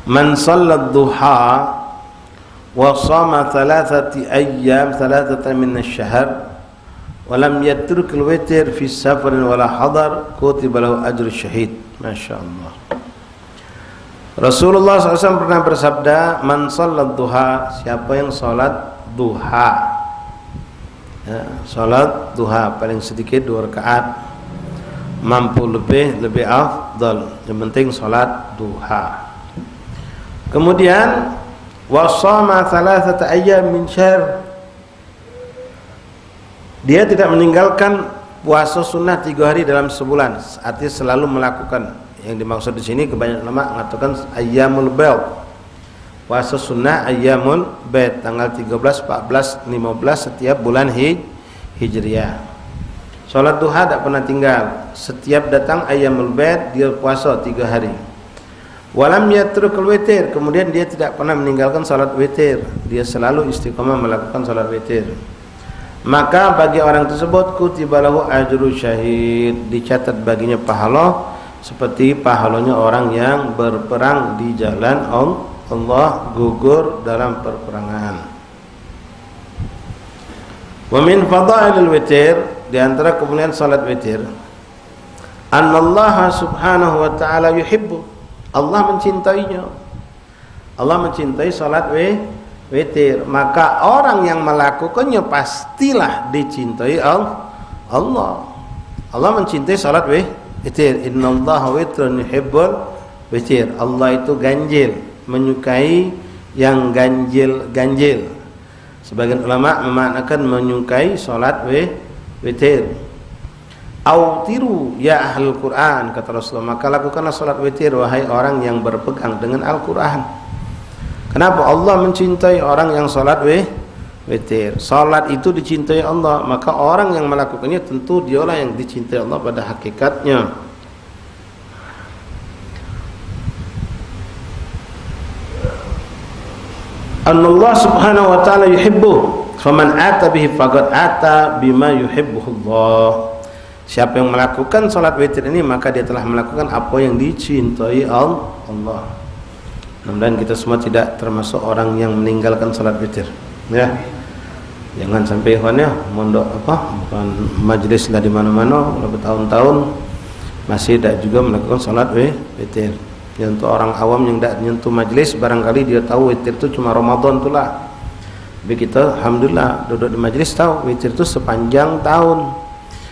Man sallat duha wa shama thalathata min asy-syahr wa lam yatruk al-witr fi safarin wala hadar kutiba lahu ajru syahid. Masyaallah. Rasulullah SAW pernah bersabda, man sallat duha, siapa yang salat duha, ya, salat duha paling sedikit 2 rakaat, mampu lebih afdal, yang penting salat duha. Kemudian wasama thalathata ayyam min syahr, dia tidak meninggalkan puasa sunnah 3 hari dalam sebulan, artinya selalu melakukan. Yang dimaksud di sini kebanyakan ulama mengatakan ayyamul bayd, puasa sunnah ayyamul bayd, tanggal 13, 14, 15 setiap bulan hijriah. Salat duha tidak pernah tinggal, setiap datang ayyamul bayd dia puasa 3 hari. Walam yatrukul witir, kemudian dia tidak pernah meninggalkan salat witir, dia selalu istiqomah melakukan salat witir. Maka bagi orang tersebut kutiba lahu ajru syahid, dicatat baginya pahala seperti pahalanya orang yang berperang di jalan Allah, gugur dalam perperangan. Wa min fadailil witir, di antara kemuliaan salat witir, annallaha subhanahu wa ta'ala yuhibbu, Allah mencintainya. Allah mencintai salat witir, maka orang yang melakukannya pastilah dicintai Allah. Allah mencintai salat witir. Innallaha witrun yuhibbul witir. Allah itu ganjil, menyukai yang ganjil. Sebagian ulama memaknakan menyukai salat witir. Autiru ya ahlul Quran, kata Rasulullah, maka lakukanlah salat witir wahai orang yang berpegang dengan Al-Quran. Kenapa Allah mencintai orang yang salat witir? Salat itu dicintai Allah, maka orang yang melakukannya tentu dialah yang dicintai Allah pada hakikatnya. Allah subhanahu wa ta'ala yuhibbu, faman ata bihi faqad ata bima yuhibbuhullah. Siapa yang melakukan salat witir ini, maka dia telah melakukan apa yang dicintai Allah. Mudah-mudahan kita semua tidak termasuk orang yang meninggalkan salat witir, ya. Jangan sampai ikhwan ya mondok bukan majelis lah di mana-mana bertahun-tahun masih tidak juga melakukan salat witir. Ya, untuk orang awam yang tidak menyentuh majelis, barangkali dia tahu witir itu cuma Ramadan itulah. Tapi kita alhamdulillah duduk di majelis tahu witir itu sepanjang tahun,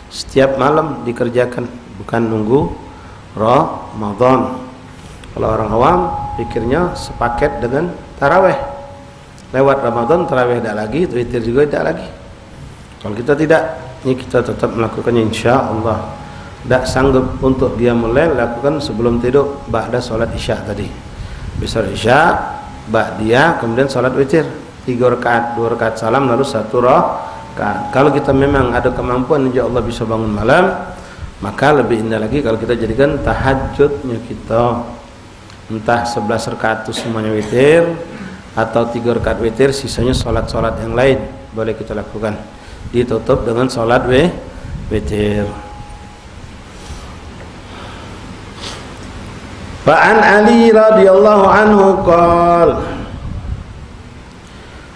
setiap malam dikerjakan, bukan nunggu Ramadan. Kalau orang awam pikirnya sepaket dengan taraweh, lewat Ramadan taraweh tidak lagi, witir juga tidak lagi. Kalau kita tidak, ini kita tetap melakukannya insya Allah. Tidak sanggup untuk dia mulai lakukan sebelum tidur, ba'da sholat isya tadi. Besar isya, ba'diyah, kemudian sholat witir 3 rakaat, 2 rakaat salam lalu 1 rakaat. Kalau kita memang ada kemampuan insya Allah bisa bangun malam, maka lebih indah lagi kalau kita jadikan tahajudnya kita, entah 11 rakaat itu semuanya witir, atau 3 rakaat witir, sisanya sholat-sholat yang lain boleh kita lakukan. Ditutup dengan sholat witir. Fa'an Ali radhiyallahu anhu qala,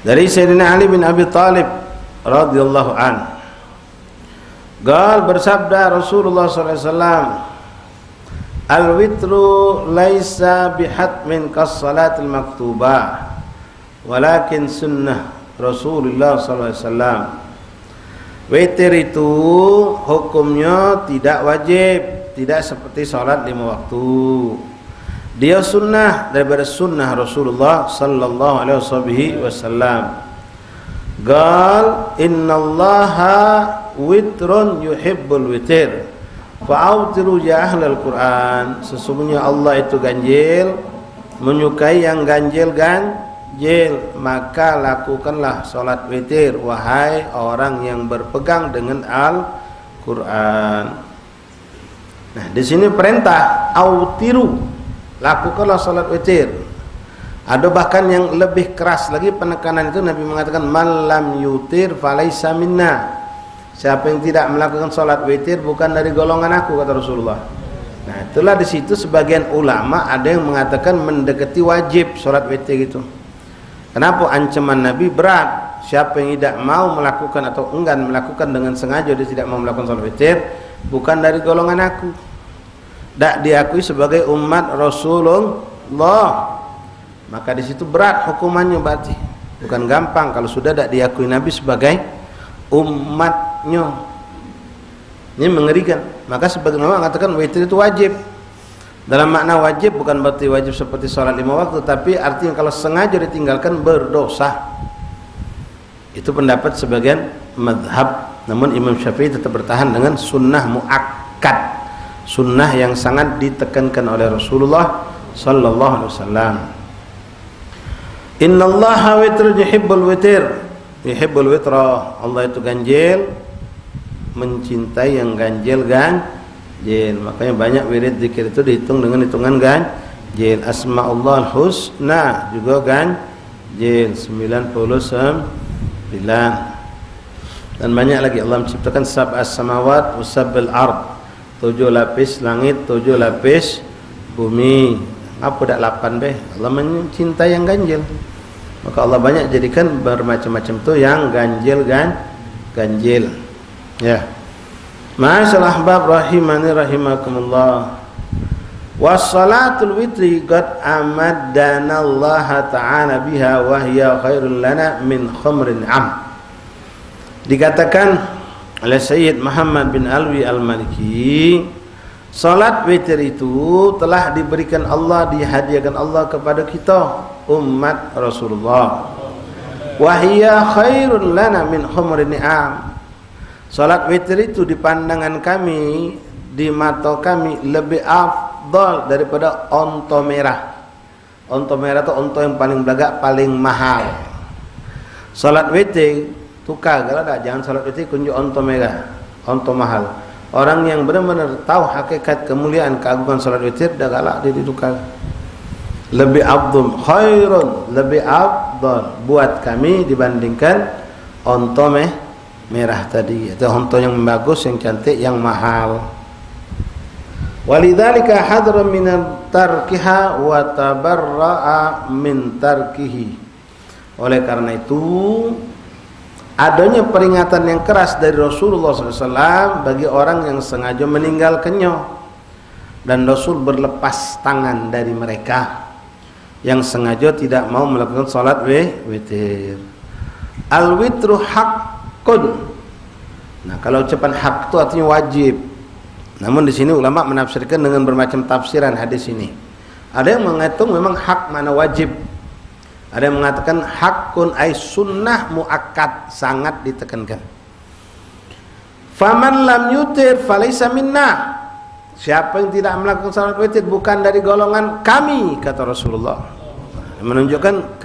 dari Sayyidina Ali bin Abi Thalib radhiyallahu anhu, qala, bersabda Rasulullah sallallahu alaihi wasallam, al-witru laisa bihatmin kas-salatil maktubah walakin sunnah Rasulullah sallallahu alaihi wasallam. Witir itu hukumnya tidak wajib, tidak seperti salat 5 waktu. Dia sunnah daripada sunnah Rasulullah sallallahu alaihi wasallam. Qal innallaha witrun yuhibbul witir fa'autiru ya ahlal Quran. Sesungguhnya Allah itu ganjil, menyukai yang ganjil, maka lakukanlah salat witir wahai orang yang berpegang dengan Al-Quran. Nah, di sini perintah autiru, lakukanlah salat witir. Ada bahkan yang lebih keras lagi penekanan itu, Nabi mengatakan man lam yutir falaisa minna. Siapa yang tidak melakukan salat witir bukan dari golongan aku, kata Rasulullah. Nah, Itulah di situ sebagian ulama ada yang mengatakan mendekati wajib salat witir itu. Kenapa ancaman Nabi berat? Siapa yang tidak mau melakukan atau enggan melakukan dengan sengaja dia tidak mau melakukan salat witir, bukan dari golongan aku. Tak diakui sebagai umat Rasulullah. Maka di situ berat hukumannya berarti. Bukan gampang kalau sudah tak diakui Nabi sebagai umatnya. Ini mengerikan. Maka sebagian ulama mengatakan witir itu wajib. Dalam makna wajib bukan berarti wajib seperti sholat 5 waktu, tapi artinya kalau sengaja ditinggalkan berdosa. Itu pendapat sebagian madhab. Namun Imam Syafi'i tetap bertahan dengan sunnah muakkad, sunnah yang sangat ditekankan oleh Rasulullah sallallahu alaihi wasallam. Innallaha witrun yuhibbul witir. Yuhibbul witra. Allah itu ganjil, mencintai yang ganjil ganjil. Makanya banyak wirid zikir itu dihitung dengan hitungan ganjil. Asmaullah husna juga ganjil 99. Dan banyak lagi Allah menciptakan sab'as samawat wa sab'al ard, 7 lapis langit, 7 lapis bumi. Apa dak 8 be? Allah mencintai yang ganjil. Maka Allah banyak jadikan bermacam-macam tu yang ganjil ganjil. Ya. Masalah ahbab rahimani rahimakumullah. Wassalatul witri qad amadana Allah ta'ala biha wa hiya khairul lana min khamrin am. Dikatakan oleh Sayyid Muhammad bin Alwi Al-Maliki, salat witir itu telah diberikan Allah, dihadiahkan Allah kepada kita umat Rasulullah. Wa hiya khairul lana min khamrin am. Salat witir itu di pandangan kami, di mata kami lebih afdal daripada onta merah. Onta merah itu onta yang paling belagak, paling mahal. Salat witir tukar kalau tak, jangan salat witir kunjuk onta merah, onta mahal. Orang yang benar-benar tahu hakikat kemuliaan keagungan salat witir dah galak dia ditukar. Lebih afdal, khairun, lebih afdal buat kami dibandingkan onta merah tadi, itu onta yang bagus, yang cantik, yang mahal. Walidzalika hadra min tarkiha wa tabarra'a min tarkihi. Oleh karena itu adanya peringatan yang keras dari Rasulullah SAW bagi orang yang sengaja meninggalkannya, dan Rasul berlepas tangan dari mereka yang sengaja tidak mau melakukan salat witir. Al-witru haqqun. Nah, kalau ucapan hak itu artinya wajib. Namun di sini ulama menafsirkan dengan bermacam tafsiran hadis ini. Ada yang mengatakan memang hak mana wajib. Ada yang mengatakan hakun ay sunnah muakkad, sangat ditekankan. Faman lam yutir falaysa minna. Siapa yang tidak melakukan salat witir bukan dari golongan kami, kata Rasulullah. Menunjukkan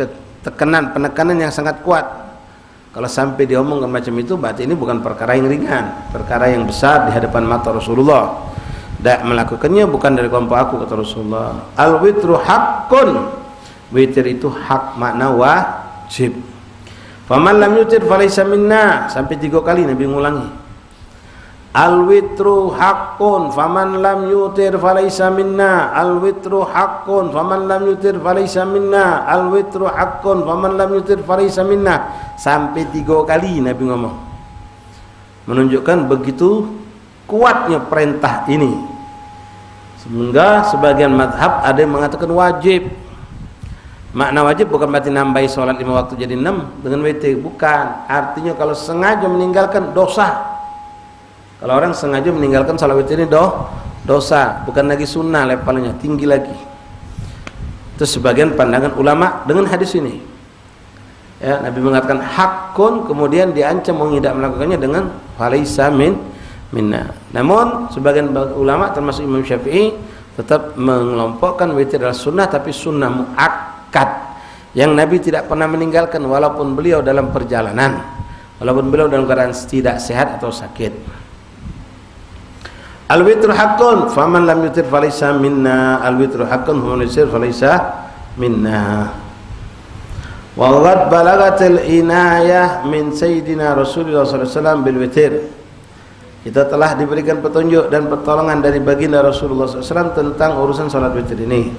penekanan yang sangat kuat. Kalau sampai diomongkan macam itu, berarti ini bukan perkara yang ringan, perkara yang besar di hadapan mata Rasulullah. Tak melakukannya bukan dari kelompok aku, kata Rasulullah. Al witru haqqun. Witir itu hak, makna wajib. Faman lam yutir falaysa minna, sampai 3 kali Nabi mengulangi. Al witru haqqun faman lam yutir falaysa minna. Al witru haqqun faman lam yutir falaysa minna. Al witru haqqun faman lam yutir falaysa minna. Sampai 3 kali Nabi ngomong. Menunjukkan begitu kuatnya perintah ini. Sehingga sebagian madhab ada yang mengatakan wajib. Makna wajib bukan berarti nambahi sholat 5 waktu jadi 6 dengan witir, bukan. Artinya kalau sengaja meninggalkan dosa. Kalau orang sengaja meninggalkan sholat witir ini dosa, bukan lagi sunnah levelnya, tinggi lagi. Itu sebagian pandangan ulama dengan hadis ini. Ya, Nabi mengatakan hakun, kemudian diancam orang tidak melakukannya dengan falaysa minna. Namun sebagian ulama termasuk Imam Syafi'i tetap mengelompokkan witir adalah sunnah, tapi sunnah muakkad yang Nabi tidak pernah meninggalkan walaupun beliau dalam perjalanan, walaupun beliau dalam keadaan tidak sehat atau sakit. Al-witru haqqun faman lam yutir falaysa minna. Al-witru haqqun faman lam yutir falaysa minna. Wa qad balagatil inayah min sayyidina Rasulullah sallallahu alaihi wasallam bil witir. Kita telah diberikan petunjuk dan pertolongan dari baginda Rasulullah SAW tentang urusan salat witir ini.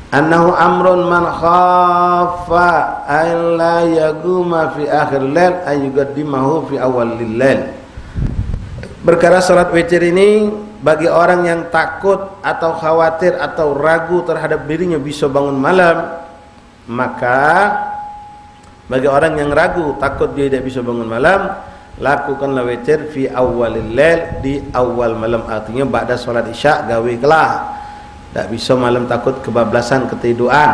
Annahu amrun man khafa an la yaquma fi akhir lail ay yuqaddimahu fi awal lail. Perkara salat witir ini bagi orang yang takut atau khawatir atau ragu terhadap dirinya bisa bangun malam, maka bagi orang yang ragu takut dia tidak bisa bangun malam, lakukanlah witir fi awalil lail, di awal malam, artinya ba'da salat isya gawe kelah. Tak bisa malam takut kebablasan ketiduran.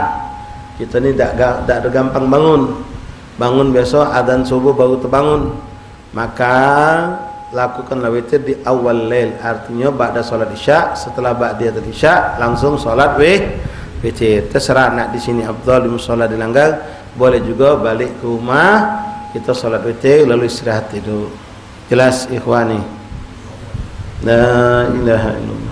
Kita ni tak ada gampang bangun besok adzan subuh baru terbangun, maka lakukanlah witir di awal lail, artinya ba'da salat isya, setelah ba'diyatul isya langsung salat witir. Terserah nak di sini afdal di musholla di langgar, boleh juga balik ke rumah kita salat witir lalu istirahat tidur. Jelas ikhwani? La ilaha illallah.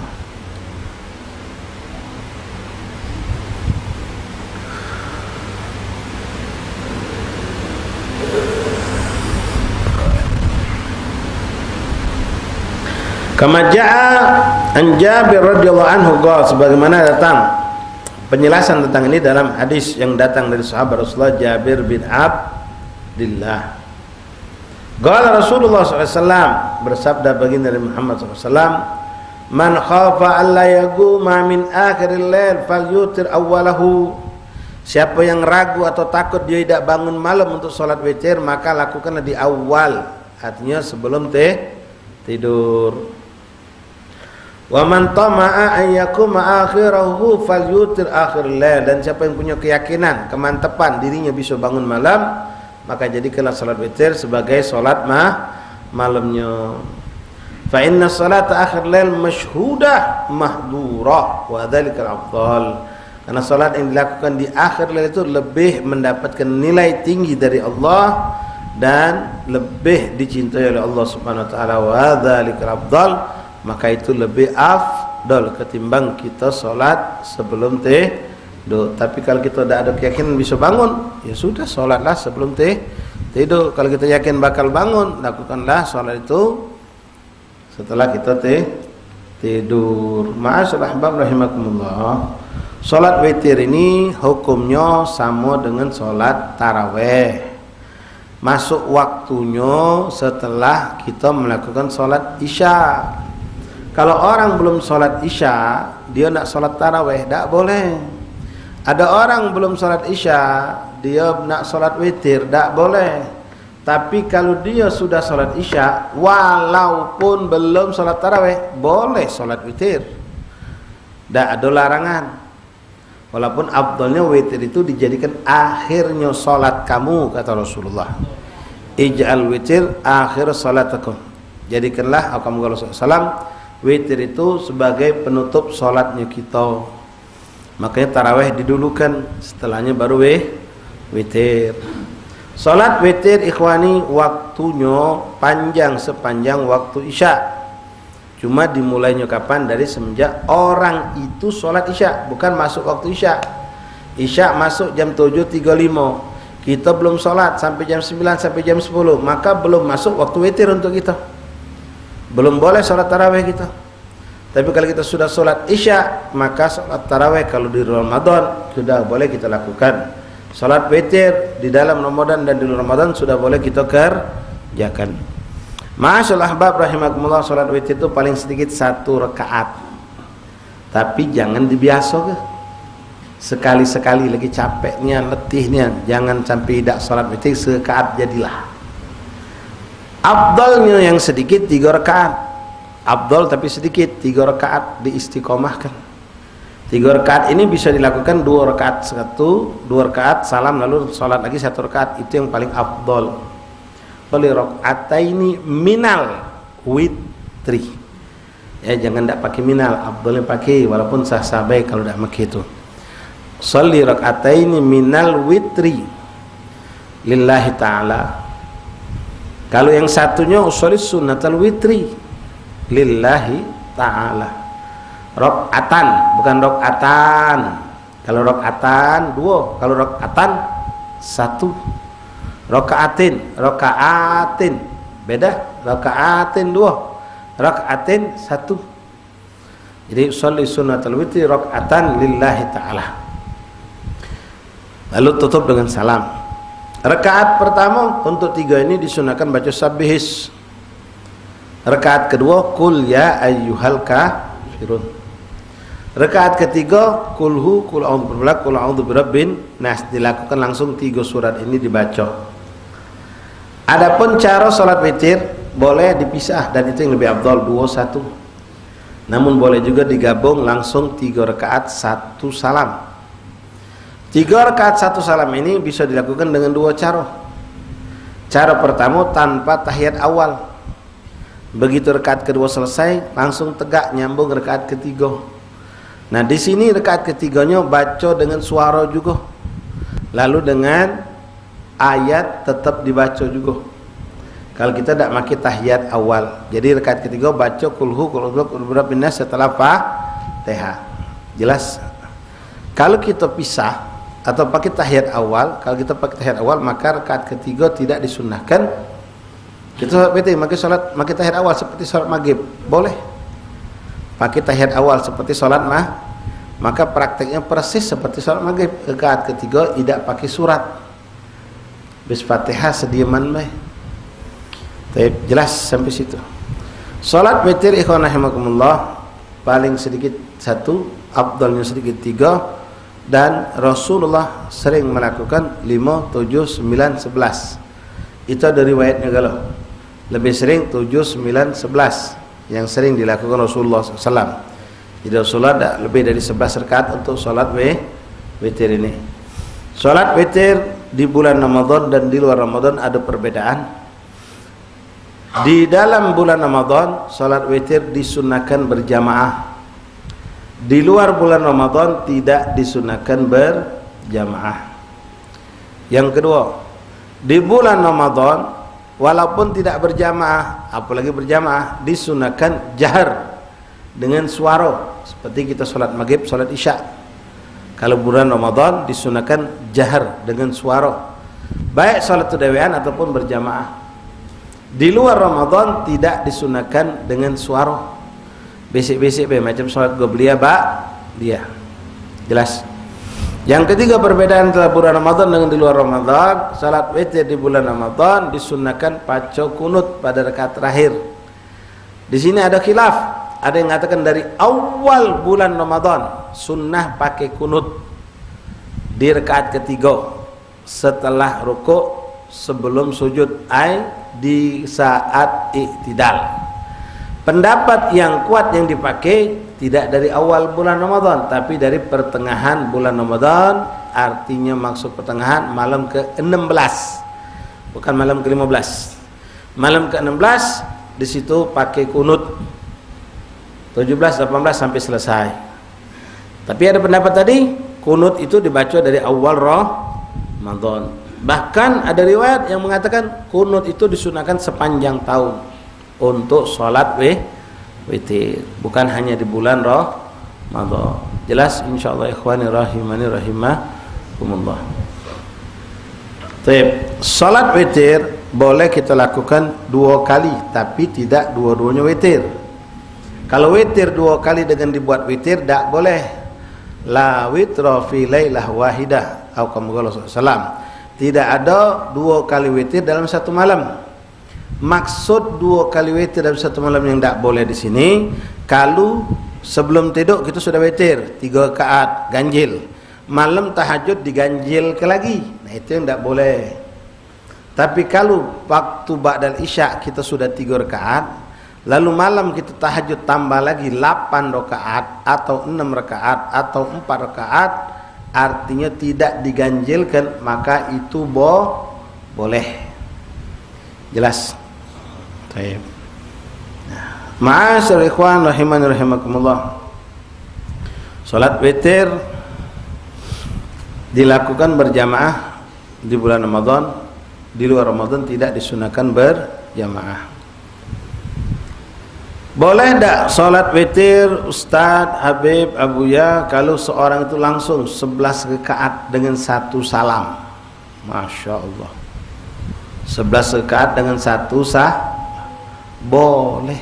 Kama jaa an Jabir radhiyallahu anhu qala, sebagaimana datang penjelasan tentang ini dalam hadis yang datang dari sahabat Rasulullah Jabir bin Abdillah. Qala Rasulullah SAW, bersabda baginda dari Muhammad SAW, man khafa alla yaquma min akhiril lail falyutir awwalahu. Siapa yang ragu atau takut dia tidak bangun malam untuk salat witir, maka lakukanlah di awal, artinya sebelum tidur. Wa man tama'a an yakuma akhirahu falyutir akhiril lail. Dan siapa yang punya keyakinan, kemantapan dirinya bisa bangun malam, maka jadikanlah salat witir sebagai salat malamnya. Fa inna salata akhir lail masyhudah mahdura wa dzalikal afdal. Karena salat yang dilakukan di akhir lail itu lebih mendapatkan nilai tinggi dari Allah dan lebih dicintai oleh Allah Subhanahu wa taala. Wa dzalikal afdal, maka itu lebih afdal ketimbang kita salat sebelum tidur. Tapi kalau kita tidak ada keyakinan bisa bangun, ya sudah salatlah sebelum tidur. Kalau kita yakin bakal bangun, lakukanlah salat itu setelah kita tidur. Ma'asyiral ahbab rahimakumullah. Salat witir ini hukumnya sama dengan salat tarawih. Masuk waktunya setelah kita melakukan salat isya. Kalau orang belum salat isya, dia nak salat tarawih, tak boleh. Ada orang belum salat isya, dia nak salat witir, tak boleh. Tapi kalau dia sudah salat isya, walaupun belum salat tarawih, boleh salat witir. Tak ada larangan. Walaupun afdalnya witir itu dijadikan akhirnya salat kamu, kata Rasulullah. Ij'al witir akhir salatakum. Jadikanlah kamu kalau salam witir itu sebagai penutup salatnya kita. Makanya tarawih didulukan, setelahnya baru witir. Salat witir ikhwani waktunya panjang sepanjang waktu isya. Cuma dimulainya kapan? Dari semenjak orang itu salat isya, bukan masuk waktu isya. Isya masuk jam 7.35. Kita belum salat sampai jam 9 sampai jam 10, maka belum masuk waktu witir untuk kita. Belum boleh salat tarawih kita. Tapi kalau kita sudah salat isya, maka salat tarawih kalau di Ramadan sudah boleh kita lakukan. Salat witir di dalam Ramadan dan di luar Ramadan sudah boleh kita kerjakan. Masyaallah ahbab rahimakumullah, salat witir itu paling sedikit 1 rakaat. Tapi jangan dibiasa ke. Sekali-sekali lagi capeknya, letihnya, jangan sampai tidak salat witir serakaat jadilah. Afdalnya yang sedikit 3 rakaat. Afdal tapi sedikit, 3 rakaat diistiqomahkan. 3 rakaat ini bisa dilakukan 2 rakaat 2 rakaat salam lalu salat lagi 1 rakaat, itu yang paling afdal. Qali rakaataini minal witri. Ya jangan tak pakai minal, afdalnya pakai walaupun sah-sah baik kalau tak pakai itu. Shalli rakaataini minal witri lillahi ta'ala. Kalau yang satunya usolli sunnatal witri lillahi ta'ala. Rakaatan bukan rakaatan. Kalau rakaatan 2, kalau rakaatan 1. Rakaatin beda, rakaatin 2. rakaatin satu. Jadi sholli sunnatul witri rakaatan lillahi ta'ala. Lalu tutup dengan salam. Rakaat pertama untuk 3 ini disunahkan baca sabbihis. Rakaat kedua qul ya ayyuhal kafirun. Rakaat ketiga qul a'udzu birabbil qul a'udzu birabbin nas, dilakukan langsung 3 surat ini dibaca. Adapun cara salat witir boleh dipisah dan itu yang lebih afdal 2-1. Namun boleh juga digabung langsung 3 rakaat 1 salam. 3 rakaat 1 salam ini bisa dilakukan dengan 2 cara. Cara pertama tanpa tahiyat awal. Begitu rakaat kedua selesai langsung tegak nyambung rakaat ketiga. Nah di sini rakaat ketiganya baca dengan suara juga. Lalu dengan ayat tetap dibaca juga. Kalau kita tidak pakai tahiyat awal, jadi rakaat ketiga baca kulhu birabbin nas setelah Fatihah. Jelas? Kalau kita pisah atau pakai tahiyat awal, kalau kita pakai tahiyat awal maka rakaat ketiga tidak disunahkan. Kita salat witir pakai tahiyat awal seperti salat maghrib, boleh. Pakai tahiyat awal seperti salat maka prakteknya persis seperti salat maghrib. Rakaat ketiga tidak pakai surat. Bis Fatihah sediaman bae. Jelas sampai situ. Salat witir ikhwan rahimakumullah paling sedikit 1, afdalnya sedikit 3, dan Rasulullah sering melakukan 5, 7, 9, 11. Itu ada riwayatnya kalau lebih sering 7, 9, 11 yang sering dilakukan Rasulullah SAW. Jadi Rasulullah ada lebih dari 11 rakaat untuk salat witir ini. Salat witir di bulan Ramadan dan di luar Ramadan ada perbedaan. Di dalam bulan Ramadan salat witir disunahkan berjamaah. Di luar bulan Ramadan tidak disunahkan berjamaah. Yang kedua, di bulan Ramadan walaupun tidak berjamaah, apalagi berjamaah, disunahkan jahar dengan suara seperti kita salat maghrib, salat isya. Kalau bulan Ramadan disunahkan jahar dengan suara, baik salat dewean ataupun berjamaah. Di luar Ramadan tidak disunahkan dengan suara besik-besik macam salat qobliyah dia. Jelas? Yang ketiga perbedaan antara bulan Ramadan dengan di luar Ramadan, salat witir di bulan Ramadan disunahkan baca kunut pada rakaat terakhir. Di sini ada khilaf. Ada yang mengatakan dari awal bulan Ramadan sunnah pakai kunut di rakaat ketiga setelah rukuk sebelum sujud di saat i'tidal. Pendapat yang kuat yang dipakai tidak dari awal bulan Ramadan tapi dari pertengahan bulan Ramadan, artinya maksud pertengahan malam ke-16 bukan malam ke-15. Malam ke-16 di situ pakai kunut 17, 18 sampai selesai. Tapi ada pendapat tadi kunut itu dibaca dari awal Ramadan. Bahkan ada riwayat yang mengatakan kunut itu disunahkan sepanjang tahun untuk sholat witir, bukan hanya di bulan Ramadan. Jelas insyaallah ikhwani rahimani rahimakumullah. Sholat witir boleh kita lakukan 2 kali tapi tidak dua-duanya witir. Kalau witir 2 kali dengan dibuat witir tidak boleh. La witra fi lailah wahidah atau kama qala sallallahu. Tidak ada 2 kali witir dalam satu malam. Maksud 2 kali witir dalam satu malam yang tidak boleh di sini, kalau sebelum tidur kita sudah witir 3 rakaat ganjil, malam tahajud diganjil ke lagi, nah itu yang tidak boleh. Tapi kalau waktu ba'dal isya kita sudah 3 rakaat, lalu malam kita tahajud tambah lagi 8 rakaat atau 6 rakaat atau 4 rakaat, artinya tidak diganjilkan, maka itu boleh. Jelas? Baik. Ma'asyiral ikhwan rahimani rahimakumullah. Salat witir dilakukan berjamaah di bulan Ramadan, di luar Ramadan tidak disunahkan berjamaah. Boleh tak salat witir Ustaz Habib Abuya kalau seorang itu langsung 11 rakaat dengan 1 salam? Masya Allah, 11 rakaat dengan 1 boleh.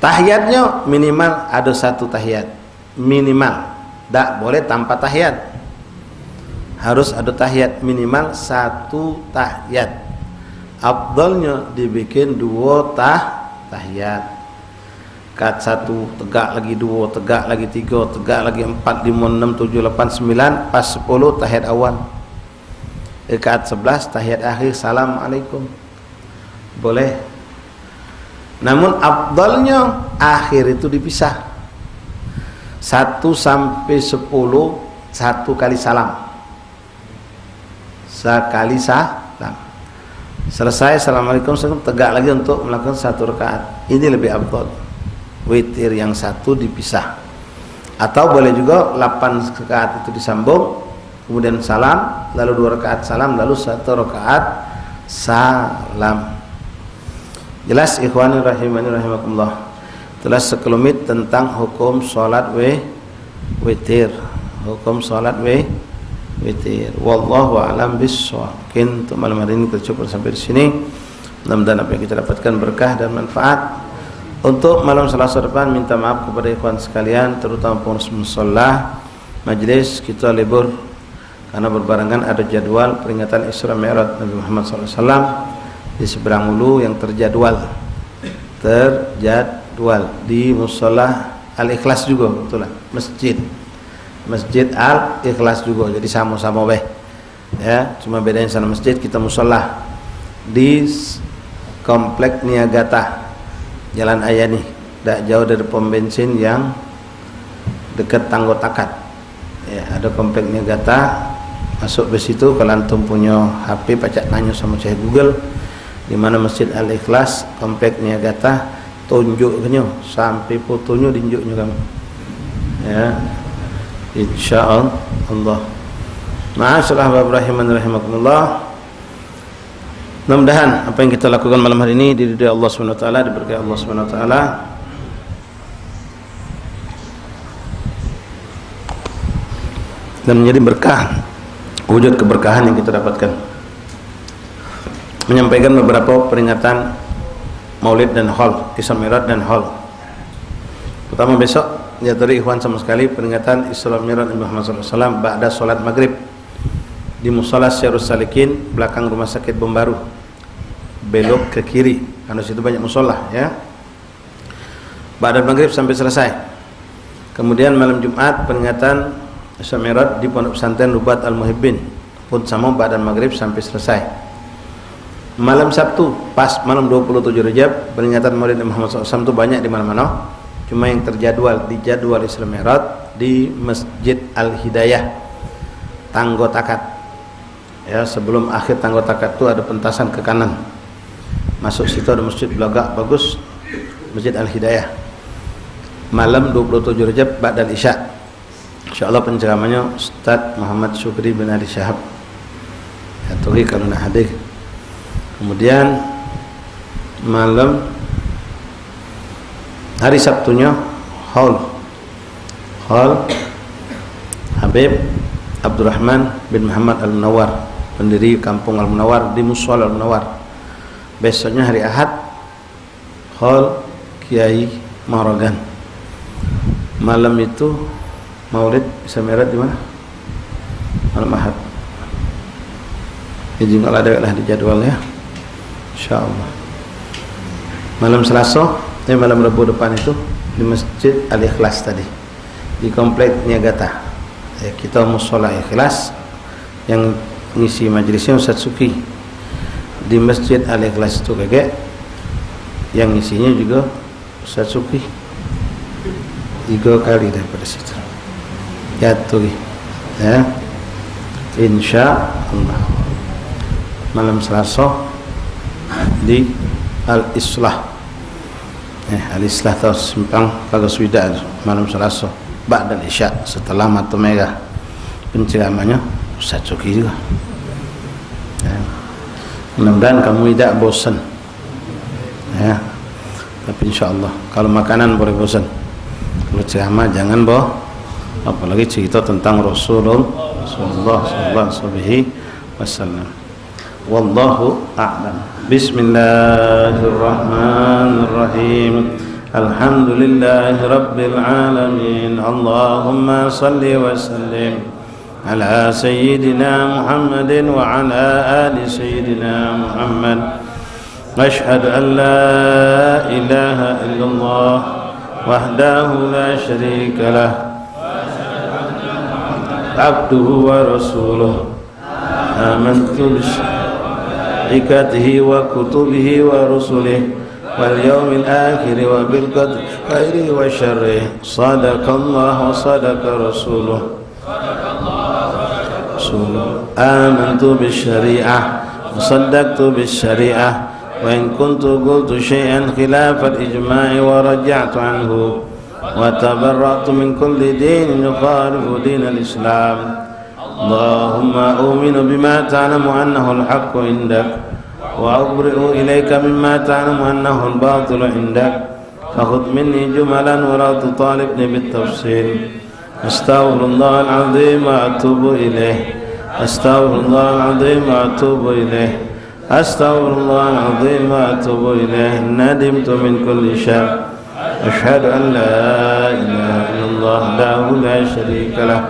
Tahiyatnya minimal ada 1 tahiyat, minimal. Tak boleh tanpa tahiyat. Harus ada tahiyat, minimal 1 tahiyat. Afdalnya dibikin 2 tahiyat. Kat 1 tegak lagi, 2 tegak lagi, 3 tegak lagi, 4 5 6 7 8 9, pas 10 tahiyat awal. Kat 11 tahiyat akhir, assalamualaikum. Boleh. Namun afdalnya akhir itu dipisah. 1 sampai 10 1 kali salam. Sekali salam. Selesai assalamualaikum, tegak lagi untuk melakukan 1 rakaat. Ini lebih afdal. Witir yang 1 dipisah. Atau boleh juga 8 rakaat itu disambung, kemudian salam, lalu 2 rakaat salam, lalu 1 rakaat salam. Jelas ikhwani rahimani rahimakumullah. Telah sekelumit tentang hukum salat witir. Hukum salat witir. Wallahu a'lam bissawab. Untuk malam hari ini kita cukup sampai di sini. Mudah-mudahan apa yang kita dapatkan berkah dan manfaat. Untuk malam Selasa depan minta maaf kepada ikhwan sekalian, terutama pengurus mushola. Majelis kita libur karena berbarengan ada jadwal peringatan Isra Mi'raj Nabi Muhammad SAW di seberang Ulu yang terjadwal di mushola Al-Ikhlas juga, betul lah, masjid Al-Ikhlas juga, jadi sama-sama ya, cuma bedanya sana masjid, kita mushola di komplek Niagata Jalan Ayani, tidak jauh dari pom bensin yang dekat Tanggo Takat ya, ada komplek Niagata. Masuk ke situ, kalau antum punya HP pacak tanya sama saya Google di mana Masjid Al-Ikhlas komplek Niagata, tunjuknya sampai fotonya diunjuknya kamu ya, insyaallah. Ma'asyiral rahiman rahimakumullah. Mudah-mudahan apa yang kita lakukan malam hari ini diridhai Allah Subhanahu wa taala, diberkahi Allah Subhanahu wa taala, dan menjadi berkah, wujud keberkahan yang kita dapatkan. Menyampaikan beberapa peringatan Maulid dan Haul, Isra Mi'raj dan Haul. Pertama, besok ya tadi ikhwan sama sekali peringatan Isra Mi'raj Nabi Muhammad SAW ba'da salat maghrib di Mushola Syarus Salikin belakang Rumah Sakit Bombaru, belok ke kiri karena situ banyak mushola ya. Ba'da maghrib sampai selesai. Kemudian malam Jumat peringatan Isra Mi'raj di Pondok Pesantren Rubat Al-Muhibbin pun sama ba'da maghrib sampai selesai. Malam Sabtu pas malam 27 Rajab peringatan Maulid Muhammad SAW itu banyak di mana-mana. Cuma yang terjadwal di jadwal Isra Mi'raj di Masjid Al-Hidayah Tanggo Takat. Ya, sebelum akhir Tanggo Takat itu ada pentasan ke kanan. Masuk situ ada masjid belagak bagus, Masjid Al-Hidayah. Malam 27 Rajab ba'dal Isya. Insyaallah penceramahnya Ustaz Muhammad Syukri bin Ali Syahab. Ya, tuli kalau nak hadir. Kemudian malam hari Sabtunya Haul Habib Abdurrahman bin Muhammad Al-Munawwar, pendiri Kampung Al-Munawwar di Mushola Al-Munawwar. Besoknya hari Ahad Haul Kiai Marogan. Malam itu Maulid Isra Mi'raj di mana? Malam Ahad. Jadi kalau ada lah di jadwal ya. Insyaallah. Malam Selasa, malam Rabu depan itu di Masjid Al-Ikhlas tadi di komplek Niagata. Ya, kita mushola Ikhlas yang ngisi majelisnya Ustaz Sufi di Masjid Al-Ikhlas itu kakek, yang ngisinya juga Ustaz Sufi 3 kali daripada situ. Ya tuh ya. Insyaallah. Malam Selasa di Al-Islah Al-Islah atau simpang Pagas Wida malam Selasa ba'dal Isya setelah mata merah. Penceramahnya Ustaz Suki juga ya. Mudah-mudahan kamu tidak bosan ya, tapi insyaallah kalau makanan boleh bosan, kalau ceramah jangan apalagi cerita tentang Rasulullah sallallahu alaihi wasallam. Wallahu a'lam. Bismillahirrahmanirrahim. الحمد لله رب العالمين اللهم صل وسلم على سيدنا محمد وعلى آل سيدنا محمد أشهد أن لا إله إلا الله وحده لا شريك له عبده ورسوله آمنت بملائكته وكتبه ورسله واليوم الآخر وبالقدر خيره وشره صدق الله وصدق رسوله آمنت بالشريعة وصدقت بالشريعة وإن كنت قلت شيئا خلاف الإجماع ورجعت عنه وتبرأت من كل دين يخالف دين الإسلام اللهم أؤمن بما تعلم أنه الحق عندك وأبرئ إليك مما تعلم أنه الباطل عندك فخذ مني جملا ولا تطالبني بالتفصيل أستغفر الله العظيم وأتوب إليه أستغفر الله العظيم وأتوب إليه أستغفر الله العظيم وأتوب إليه ندمت من كل شر أشهد أن لا إله إلا الله وحده لا شريك له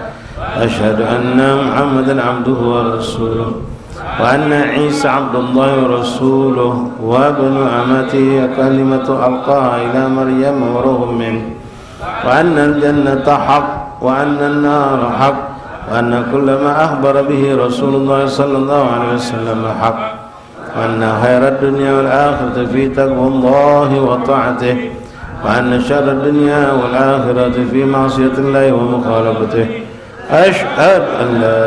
أشهد أن محمدا عبده ورسوله وأن عيسى عبد الله ورسوله وابن أمته كلمة ألقاها إلى مريم وروح منه وأن الجنة حق وأن النار حق وأن كل ما أخبر به رسول الله صلى الله عليه وسلم حق وأن خير الدنيا والآخرة في تقوى الله وطاعته وأن شر الدنيا والآخرة في معصية الله ومخالفته أشهد أن لا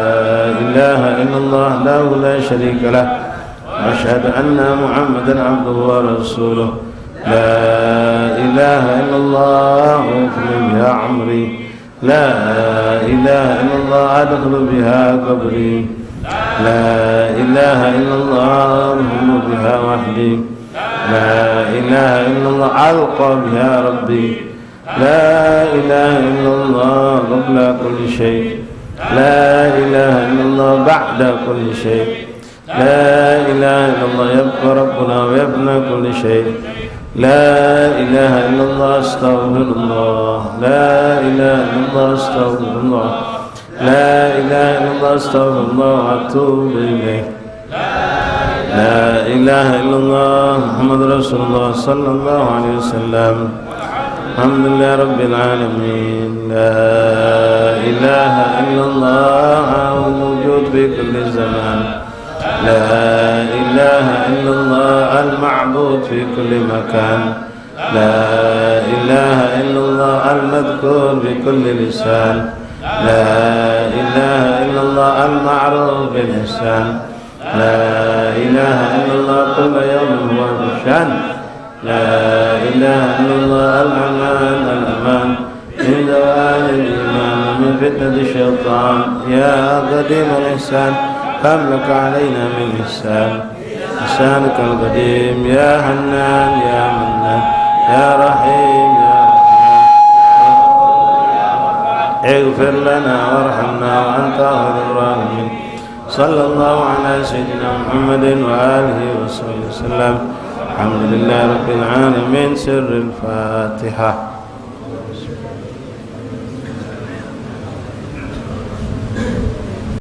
إله إلا الله له لا شريك له أشهد أن محمدا عبده ورسوله لا إله إلا الله أخلي بها عمري لا إله إلا الله أدخل بها قبري لا إله إلا الله أرحم بها وحدي لا إله إلا الله ألقى بها ربي لا إله إلا الله قبل كل شيء لا إله إلا الله بعد كل شيء لا إله إلا الله يبقى ربنا ويبنى كل شيء لا إله إلا الله أستغفر الله لا إله إلا الله أستغفر الله لا إله إلا الله أستغفر الله وأتوب إليه لا إله إلا الله محمد رسول الله صلى الله عليه وسلم الحمد لله رب العالمين لا إله إلا الله الموجود في كل زمان لا إله إلا الله المعبود في كل مكان لا إله إلا الله المذكور بكل لسان لا إله إلا الله المعروف بالإحسان لا إله إلا الله كل يوم هو بشان لا إله إلا الله الأمان الأمان من دوال الإيمان ومن فتنة الشيطان يا قديم الإحسان كم لك علينا من إحسان إحسانك القديم يا حنان يا منان يا رحيم يا رحمن اغفر لنا وارحمنا وأنت خير الراحمين صلى الله على سيدنا محمد وآله وصحبه وسلم الحمد لله رب العالمين سر الفاتحة.